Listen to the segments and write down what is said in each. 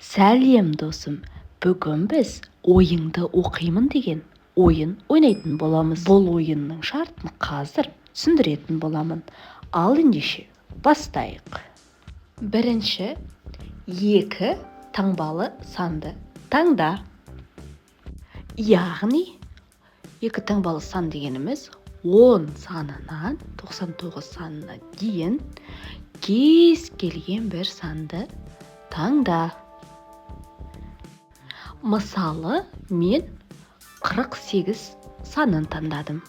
Сәлем досым, бүгін біз ойыңды оқимын деген ойын ойнайтын боламыз. Бұл ойынның шартын қазір түсіндіретін боламын. Ал ендеше бастайық. Бірінші, екі таңбалы санды таңда. Яғни, екі таңбалы сан дегеніміз 10 санынан 99 санына дейін кез келген бір санды таңда. Мысалы, мен 48 санын таңдадым.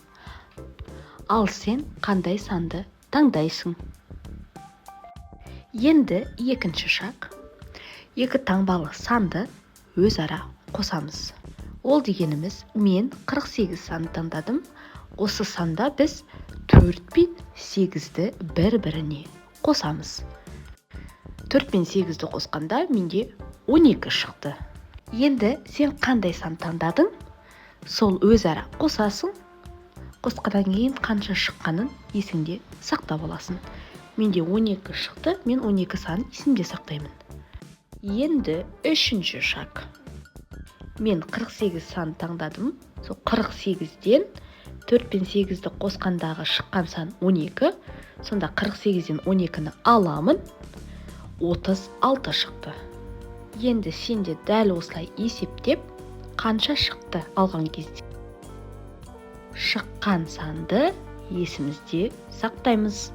Ал сен қандай санды таңдайсың? Енді екінші шақ. Екі таңбалы санды өзара қосамыз. Ол дегеніміз, мен 48 санды таңдадым. Осы санда біз 4 пен 8-ді бір-біріне қосамыз. 4 пен 8-ді қосқанда менде 12 шықты. Енді сен қандай сан таңдадың? Сол өзара қосасың. Қосқаннан кейін қанша шыққанын есіңде сақтап аласың. Менде 12 шықты, мен 12 санын есімде сақтаймын. Енді үшінші шақ. Мен 48 сан таңдадым. Сол 48-ден 4 пен 8-ді қосқандағы шыққан сан 12. Сонда 48-ден 12-ні аламын. 36 шықты. Енді сенде дәл осылай есептеп, қанша шықты алған кезде? Шыққан санды есімізде сақтаймыз.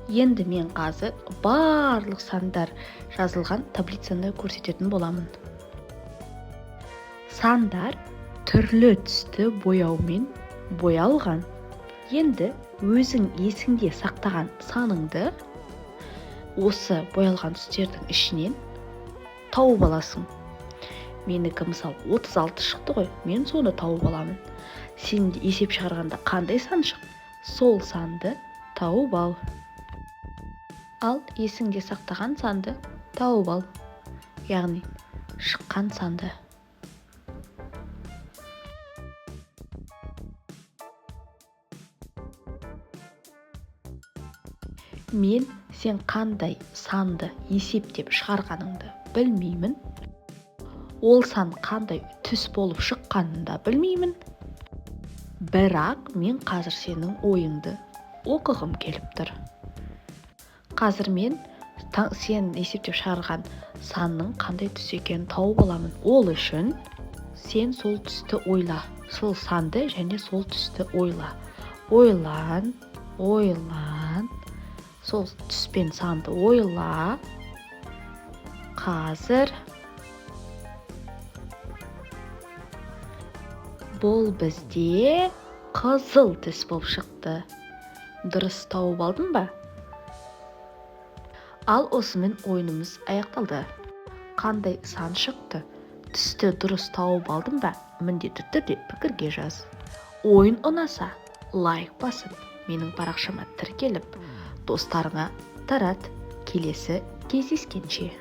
Енді мен қазір барлық сандар жазылған таблицаны көрсететін боламын. Сандар түрлі түсті бояумен боялған. Енді өзің есіңде сақтаған саныңды осы боялған түстердің ішінен тауып аласың. Менікі мысалы 36 шықты ғой, мен соны тауып аламын. Сен де есеп шығарғанда қандай сан шықты? Сол санды тауып ал. Ал есіңде сақтаған санды тауып ал. Яғни шыққан санды. Мен сен қандай санды есептеп шығарғаныңды білмеймін. Ол сан қандай түс болып шыққанын да білмеймін. Бірақ мен қазір сенің ойыңды оқығым келіп тұр. Қазір мен сен есептеп шығарған санның қандай түс екенін тауып аламын. Ол үшін сен сол түсті ойла. Сол санды және сол түсті ойла. Ойлан. Сол түспен санды ойла. Қазір бұл бізде қызыл түс болып шықты. Дұрыс тауып алдың ба? Ал осымен ойынымыз аяқталды. Қандай сан шықты? Түсті дұрыс тауып алдың ба? Міндетті түрде пікірге жаз. Ойын ұнаса, лайк басып, менің парақшама тіркеліп, достарыңа тарат. Келесі кездескенше.